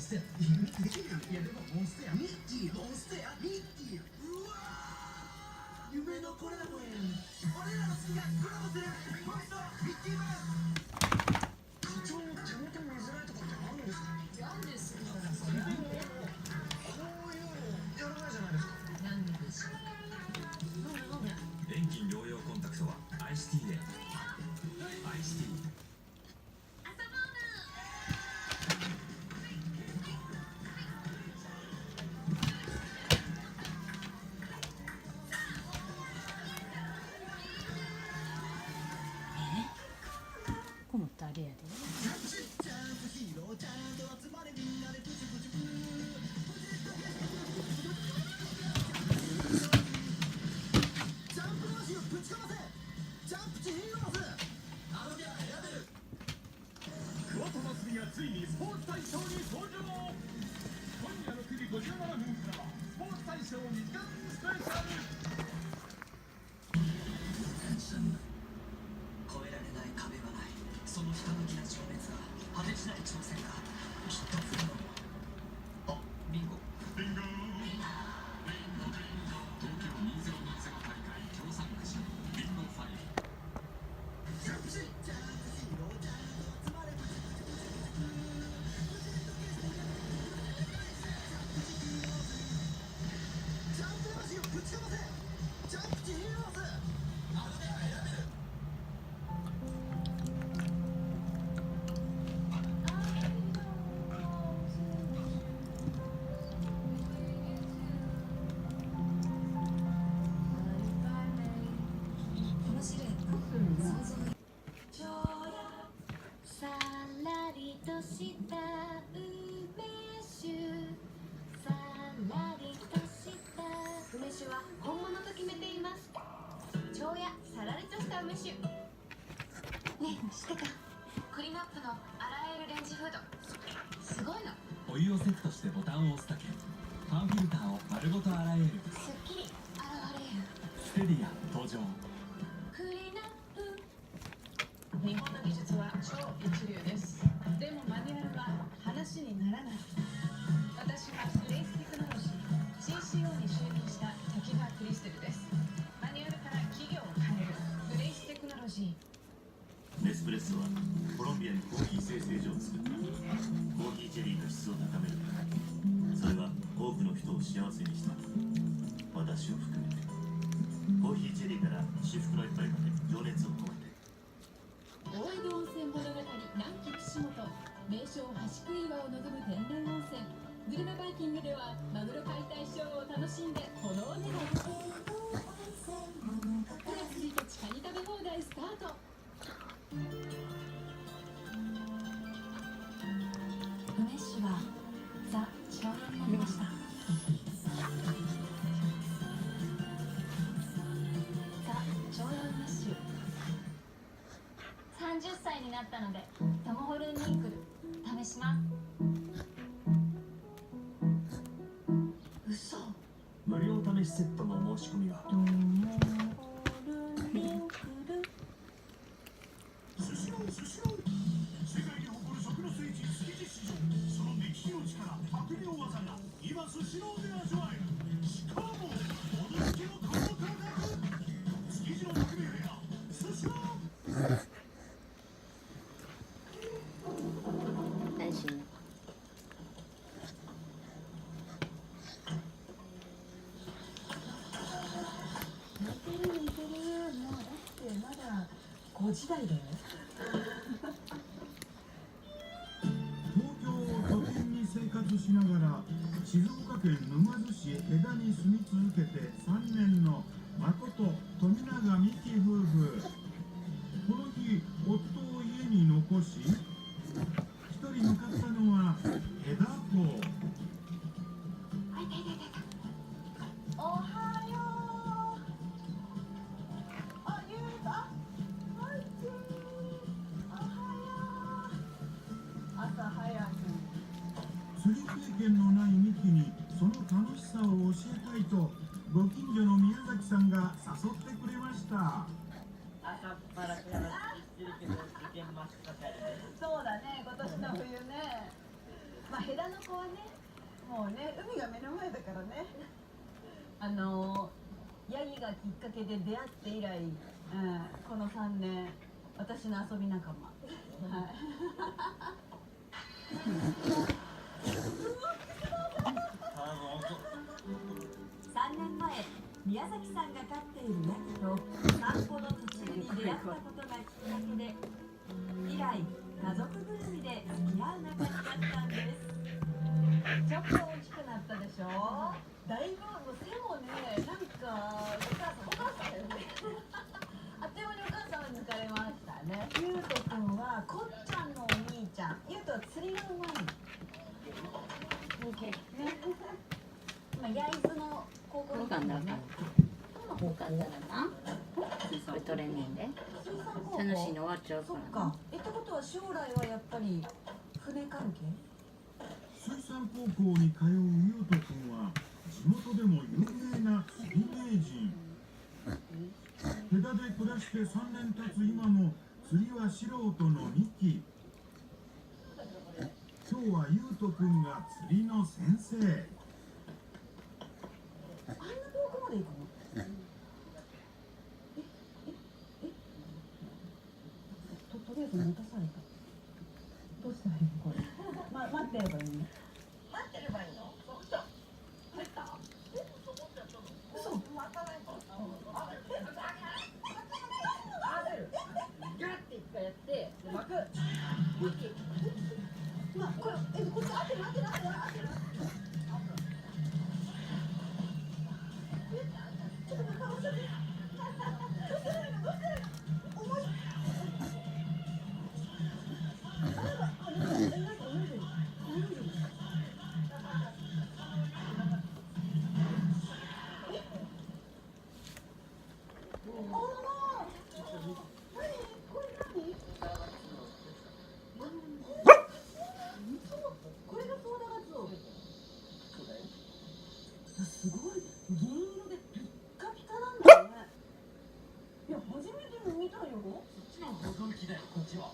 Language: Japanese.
ステア。いや、できるやん。いや、でもモンステア。ミッキー、モンステア、ミッキー。うわー、夢のコラボやん。俺らの好きがコラボする。モンストミッキーマウス。課長の手元見づらいとかってあるんですか？なんですよ。それでもこういうのやらないじゃないですか。なんでしょう。なんで遠近療養コンタクトはアイシティで。アイシティ。この誰やで。ついにスポーツ大賞に登場。今夜6時57分からはスポーツ大賞2時間スペシャル。越えられない壁はない。そのひたむきな情熱が果てしない挑戦がきっと来るの。あ、ビンゴ。ビンゴ。東京2020大会協賛くじビンゴ5。さらりとした梅酒、さらりとした梅酒は本物と決めています。蝶やさらりとした梅酒。ねえ、知ってた？クリナップの洗えるレンジフード、すごいの。お湯をセットしてボタンを押すだけ。ファンフィルターを丸ごと洗える。すっきり洗われる。ステディア登場。クリナップ。日本の技術は超一流です。でもマニュアルは話にならない。私はグレイステクノロジー CCO に就任した滝川クリステルです。マニュアルから企業を変えるグレイステクノロジー。ネスプレッソはコロンビアにコーヒー生成所を作った。コーヒーチェリーの質を高める。それは多くの人を幸せにした。私を含めて。コーヒーチェリーから至福の一杯まで情熱を込めて。大江戸温泉物語南紀串本、名勝橋杭岩を望む天然温泉。グルメバイキングではマグロ解体ショーを楽しんでこのお値段。9月1日カニ食べ放題スタート。梅酒はザ・少年になりました。ザ・少年梅酒。30歳になったのでトモホルンニンクル試します。嘘。無料試しセットの申し込みはトモホルンニンクル。スシロースシロー。世界に誇る食の聖地築地市場。その目利きの力、悪名技が今スシローで味わえる。しかも驚きの高価格。築地の革命レアスシロー。安心。似てる似てる。もうだってまだ5時台だよ。東京を拠点に生活しながら静岡県沼津市江田に住み続けて3年の誠富永美希夫婦。この日夫を家に残し一人向かったのは江田港。おはよう。あ、ゆうた。はいちー。おはよう。朝早く。釣り経験のないミキにその楽しさを教えたいとご近所の宮崎さんが誘ってくれました。朝っぱらから釣りけど受験真っ盛りで。そうだね、今年の冬ね。まあヘダの子はね、もうね海が目の前だからね。ヤギがきっかけで出会って以来、この3年私の遊び仲間。はい。3年前、宮崎さんが飼っているヤギと散歩の途中に出会ったことがきっかけで、以来家族ぐるみで付き合う仲になったんです。ちょっと大きくなったでしょ。だいぶもう背もね、なんかお母さんだよね。あっという間にお母さんに抜かれましたね。ゆうとくんはこっちゃんのお兄ちゃん。ゆうとは釣りがうまい。ね。今焼津の高校に行ってるね。多かったらな。これ取れねえんで。水産高校。楽しいの終わっちゃうかそっらな。か。ってことは将来はやっぱり船関係？水産高校に通うゆうとくんは地元でも有名な釣り名人。戸田で暮らして3年経つ今も釣りは素人のミキ。今日はゆうとくんが釣りの先生。あんな遠くまで行くの？とりあえず持たされた。どうしたらいいのこれ。待ってればいいの？待ってればいいの？入った？嘘。待たないと。ガッて一回やってで巻く。まあこれこっち合ってる。ちょっと待って。どうしたらいいの？重い。すごい銀色でピッカピカなんだね。いや初めて見たよ。そっちの驚きだよこっちは。